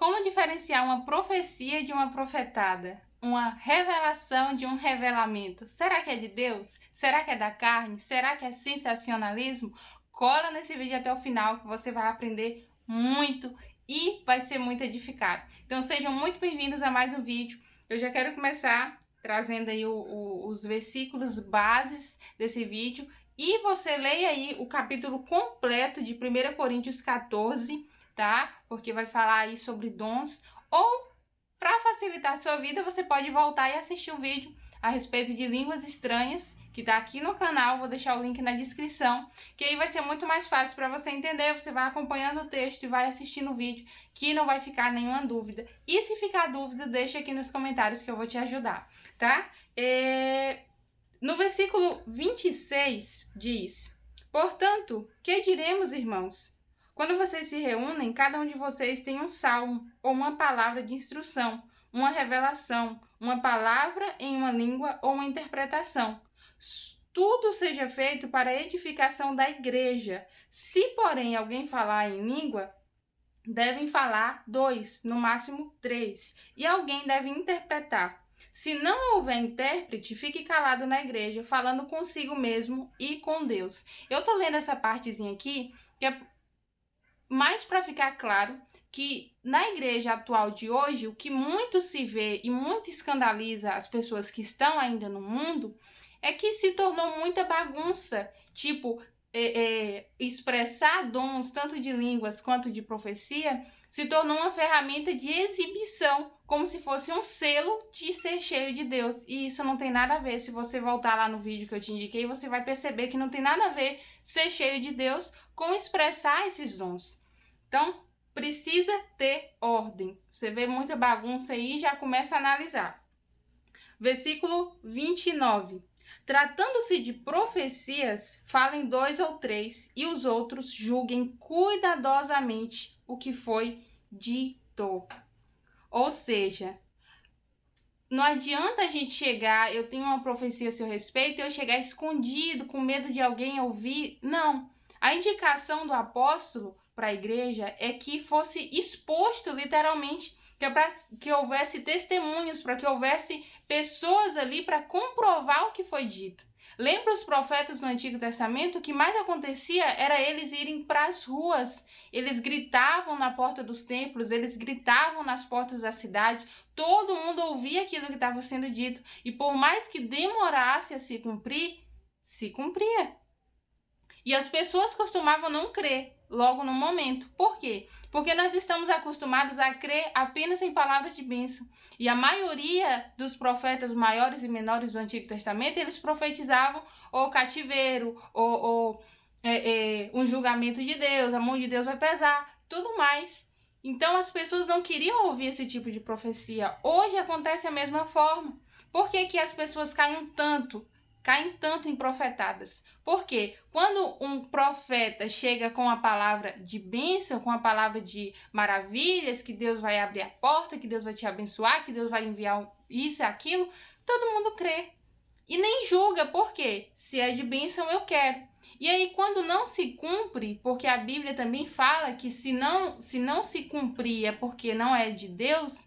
Como diferenciar uma profecia de uma profetada? Uma revelação de um revelamento? Será que é de Deus? Será que é da carne? Será que é sensacionalismo? Cola nesse vídeo até o final que você vai aprender muito e vai ser muito edificado. Então sejam muito bem-vindos a mais um vídeo. Eu já quero começar trazendo aí os versículos bases desse vídeo e você leia aí o capítulo completo de 1 Coríntios 14, tá? Porque vai falar aí sobre dons. Ou, para facilitar a sua vida, você pode voltar e assistir o vídeo a respeito de línguas estranhas, que tá aqui no canal, vou deixar o link na descrição, que aí vai ser muito mais fácil para você entender, você vai acompanhando o texto e vai assistindo o vídeo, que não vai ficar nenhuma dúvida. E se ficar dúvida, deixa aqui nos comentários que eu vou te ajudar, tá? No versículo 26 diz: portanto, que diremos, irmãos? Quando vocês se reúnem, cada um de vocês tem um salmo ou uma palavra de instrução, uma revelação, uma palavra em uma língua ou uma interpretação. Tudo seja feito para a edificação da igreja. Se, porém, alguém falar em língua, devem falar 2, no máximo 3, e alguém deve interpretar. Se não houver intérprete, fique calado na igreja, falando consigo mesmo e com Deus. Eu tô lendo essa partezinha aqui, que é mais para ficar claro que na igreja atual de hoje, o que muito se vê e muito escandaliza as pessoas que estão ainda no mundo é que se tornou muita bagunça, tipo, expressar dons tanto de línguas quanto de profecia se tornou uma ferramenta de exibição, como se fosse um selo de ser cheio de Deus. E isso não tem nada a ver. Se você voltar lá no vídeo que eu te indiquei, você vai perceber que não tem nada a ver ser cheio de Deus com expressar esses dons. Então, precisa ter ordem. Você vê muita bagunça aí e já começa a analisar. Versículo 29. Tratando-se de profecias, falem 2 ou 3, e os outros julguem cuidadosamente o que foi dito. Ou seja, não adianta a gente chegar, eu tenho uma profecia a seu respeito, e eu chegar escondido, com medo de alguém ouvir. Não. A indicação do apóstolo para a igreja é que fosse exposto literalmente, que houvesse testemunhos, para que houvesse pessoas ali para comprovar o que foi dito. Lembra os profetas no Antigo Testamento? O que mais acontecia era eles irem para as ruas, eles gritavam na porta dos templos, eles gritavam nas portas da cidade, todo mundo ouvia aquilo que estava sendo dito, e por mais que demorasse a se cumprir, se cumpria. E as pessoas costumavam não crer logo no momento. Por quê? Porque nós estamos acostumados a crer apenas em palavras de bênção. E a maioria dos profetas maiores e menores do Antigo Testamento, eles profetizavam o cativeiro, um julgamento de Deus, a mão de Deus vai pesar, tudo mais. Então as pessoas não queriam ouvir esse tipo de profecia. Hoje acontece a mesma forma. Por que que as pessoas caem tanto em profetadas? Porque quando um profeta chega com a palavra de bênção, com a palavra de maravilhas, que Deus vai abrir a porta, que Deus vai te abençoar, que Deus vai enviar isso e aquilo, todo mundo crê. E nem julga, por quê? Se é de bênção, eu quero. E aí, quando não se cumpre, porque a Bíblia também fala que se não se cumprir é porque não é de Deus,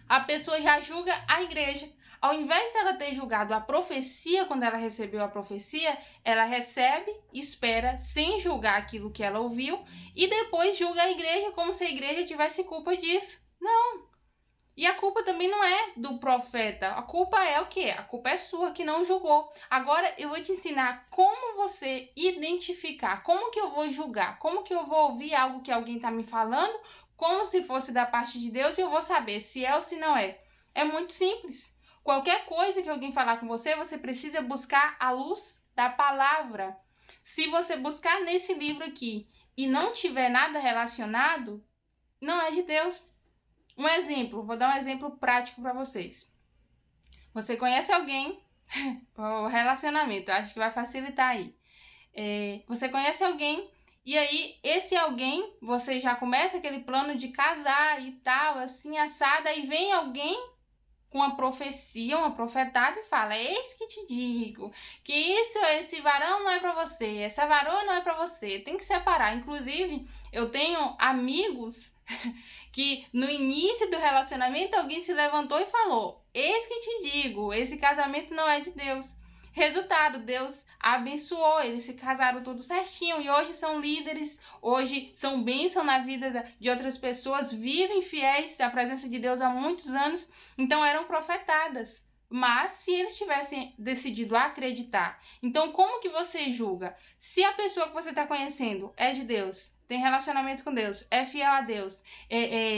a pessoa já julga a igreja. Ao invés dela ter julgado a profecia quando ela recebeu a profecia, ela recebe, espera, sem julgar aquilo que ela ouviu, e depois julga a igreja como se a igreja tivesse culpa disso. Não! E a culpa também não é do profeta. A culpa é o quê? A culpa é sua, que não julgou. Agora eu vou te ensinar como você identificar, como que eu vou julgar, como que eu vou ouvir algo que alguém está me falando, como se fosse da parte de Deus, e eu vou saber se é ou se não é. É muito simples. Qualquer coisa que alguém falar com você, você precisa buscar a luz da palavra. Se você buscar nesse livro aqui e não tiver nada relacionado, não é de Deus. Um exemplo, vou dar um exemplo prático para vocês. Você conhece alguém, o relacionamento, acho que vai facilitar aí. Você conhece alguém e aí esse alguém, você já começa aquele plano de casar e tal, assim, assada, e vem alguém com uma profecia, uma profetada e fala: eis que te digo que esse varão não é para você, essa varoa não é para você, tem que separar. Inclusive, eu tenho amigos que no início do relacionamento alguém se levantou e falou: eis que te digo, esse casamento não é de Deus. Resultado, Deus abençoou, eles se casaram tudo certinho e hoje são líderes, hoje são bênção na vida de outras pessoas, vivem fiéis à presença de Deus há muitos anos, então eram profetadas. Mas se eles tivessem decidido acreditar, então como que você julga? Se a pessoa que você está conhecendo é de Deus, tem relacionamento com Deus, é fiel a Deus,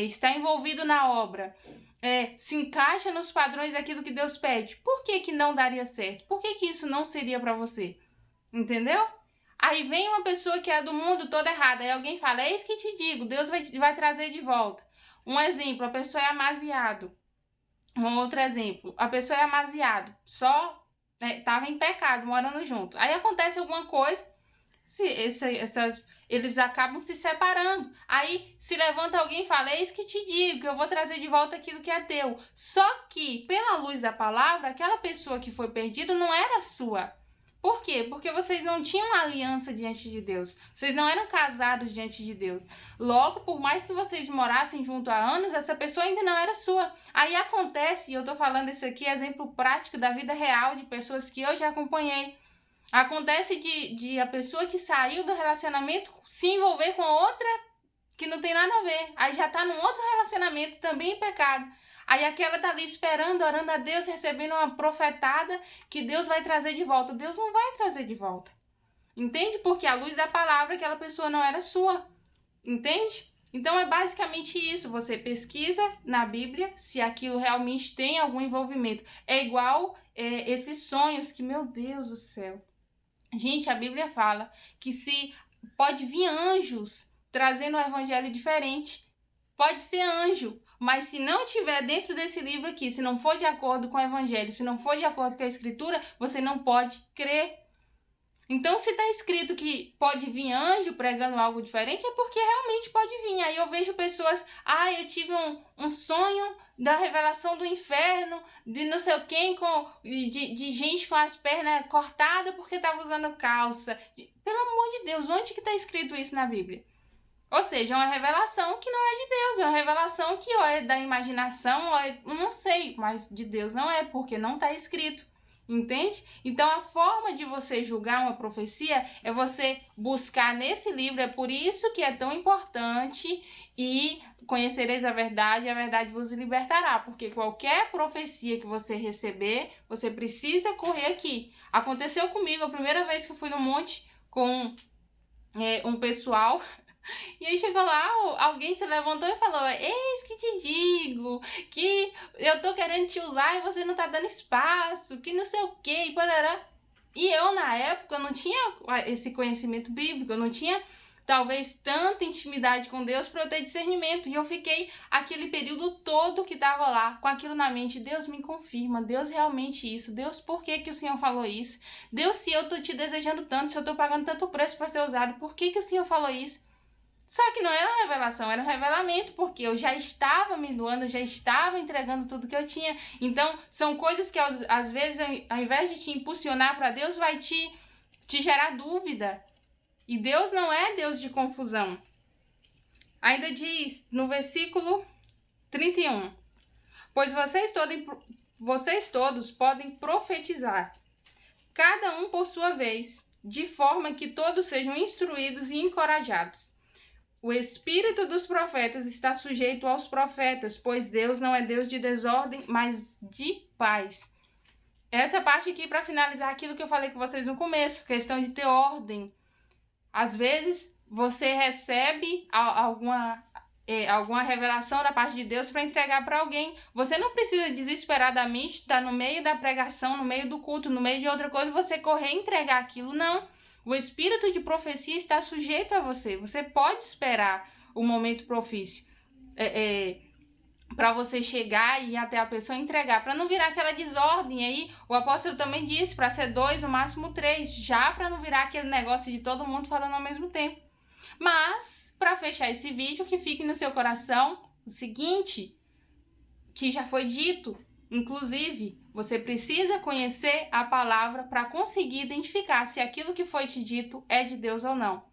está envolvido na obra, se encaixa nos padrões daquilo que Deus pede, por que não daria certo? Por que isso não seria para você? Entendeu? Aí vem uma pessoa que é do mundo toda errada, aí alguém fala: eis que te digo, Deus vai trazer de volta. Um exemplo, a pessoa é amasiado. Um outro exemplo, a pessoa é amasiado, só estava em pecado, morando junto. Aí acontece alguma coisa, eles acabam se separando. Aí se levanta alguém e fala: eis que te digo, que eu vou trazer de volta aquilo que é teu. Só que, pela luz da palavra, aquela pessoa que foi perdida não era sua. Por quê? Porque vocês não tinham aliança diante de Deus. Vocês não eram casados diante de Deus. Logo, por mais que vocês morassem junto há anos, essa pessoa ainda não era sua. Aí acontece, e eu tô falando isso aqui, exemplo prático da vida real de pessoas que eu já acompanhei. Acontece de a pessoa que saiu do relacionamento se envolver com outra que não tem nada a ver. Aí já tá num outro relacionamento também em pecado. Aí aquela tá ali esperando, orando a Deus, recebendo uma profetada que Deus vai trazer de volta. Deus não vai trazer de volta. Entende? Porque a luz da palavra, aquela pessoa não era sua. Entende? Então é basicamente isso. Você pesquisa na Bíblia se aquilo realmente tem algum envolvimento. É igual esses sonhos que, meu Deus do céu. Gente, a Bíblia fala que se pode vir anjos trazendo um evangelho diferente. Pode ser anjo, mas se não tiver dentro desse livro aqui, se não for de acordo com o evangelho, se não for de acordo com a escritura, você não pode crer. Então, se está escrito que pode vir anjo pregando algo diferente, é porque realmente pode vir. Aí eu vejo pessoas: eu tive um sonho da revelação do inferno, de não sei quem, de gente com as pernas cortadas porque estava usando calça. Pelo amor de Deus, onde que está escrito isso na Bíblia? Ou seja, é uma revelação que não é de Deus, é uma revelação que ou é da imaginação, ou não sei, mas de Deus não é, porque não está escrito. Entende? Então a forma de você julgar uma profecia é você buscar nesse livro. É por isso que é tão importante e conhecereis a verdade e a verdade vos libertará, porque qualquer profecia que você receber, você precisa correr aqui. Aconteceu comigo a primeira vez que eu fui no monte com um pessoal. E aí chegou lá, alguém se levantou e falou: eis que te digo, que eu tô querendo te usar e você não tá dando espaço, que não sei o que, e parará. E eu, na época, não tinha esse conhecimento bíblico, eu não tinha, talvez, tanta intimidade com Deus para eu ter discernimento. E eu fiquei aquele período todo que tava lá, com aquilo na mente: Deus, me confirma, Deus, realmente isso, Deus, por que o Senhor falou isso? Deus, se eu tô te desejando tanto, se eu tô pagando tanto preço para ser usado, por que o Senhor falou isso? Só que não era uma revelação, era um revelamento, porque eu já estava me doando, eu já estava entregando tudo que eu tinha. Então, são coisas que às vezes, ao invés de te impulsionar para Deus, vai te gerar dúvida. E Deus não é Deus de confusão. Ainda diz no versículo 31: pois vocês todos podem profetizar, cada um por sua vez, de forma que todos sejam instruídos e encorajados. O espírito dos profetas está sujeito aos profetas, pois Deus não é Deus de desordem, mas de paz. Essa parte aqui para finalizar aquilo que eu falei com vocês no começo, questão de ter ordem. Às vezes você recebe alguma revelação da parte de Deus para entregar para alguém. Você não precisa desesperadamente estar no meio da pregação, no meio do culto, no meio de outra coisa, você correr e entregar aquilo, não. O espírito de profecia está sujeito a você. Você pode esperar o momento propício para você chegar e ir até a pessoa entregar, para não virar aquela desordem aí. O apóstolo também disse para ser 2, no máximo 3, já para não virar aquele negócio de todo mundo falando ao mesmo tempo. Mas, para fechar esse vídeo, que fique no seu coração o seguinte, que já foi dito. Inclusive, você precisa conhecer a palavra para conseguir identificar se aquilo que foi te dito é de Deus ou não.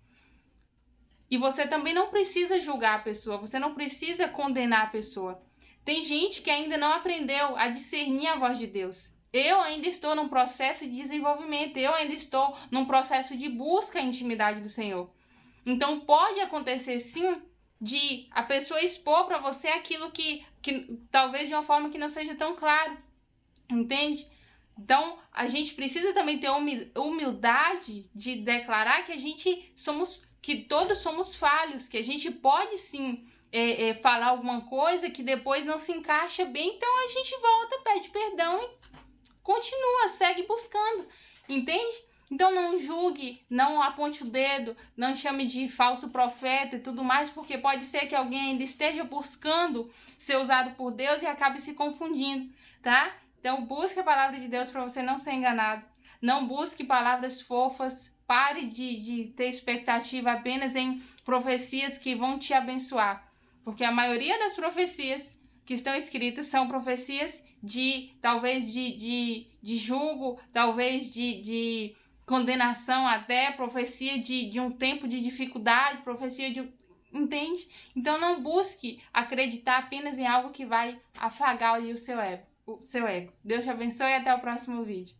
E você também não precisa julgar a pessoa, você não precisa condenar a pessoa. Tem gente que ainda não aprendeu a discernir a voz de Deus. Eu ainda estou num processo de desenvolvimento, eu ainda estou num processo de busca à intimidade do Senhor. Então pode acontecer sim de a pessoa expor para você aquilo que talvez de uma forma que não seja tão claro, entende? Então a gente precisa também ter humildade de declarar que todos somos falhos, que a gente pode sim falar alguma coisa que depois não se encaixa bem, então a gente volta, pede perdão e continua, segue buscando, entende? Então não julgue, não aponte o dedo, não chame de falso profeta e tudo mais, porque pode ser que alguém ainda esteja buscando ser usado por Deus e acabe se confundindo, tá? Então busque a palavra de Deus para você não ser enganado. Não busque palavras fofas, pare de ter expectativa apenas em profecias que vão te abençoar, porque a maioria das profecias que estão escritas são profecias talvez de julgo, talvez de condenação até, profecia de um tempo de dificuldade, profecia de... Entende? Então não busque acreditar apenas em algo que vai afagar o seu ego. Deus te abençoe e até o próximo vídeo.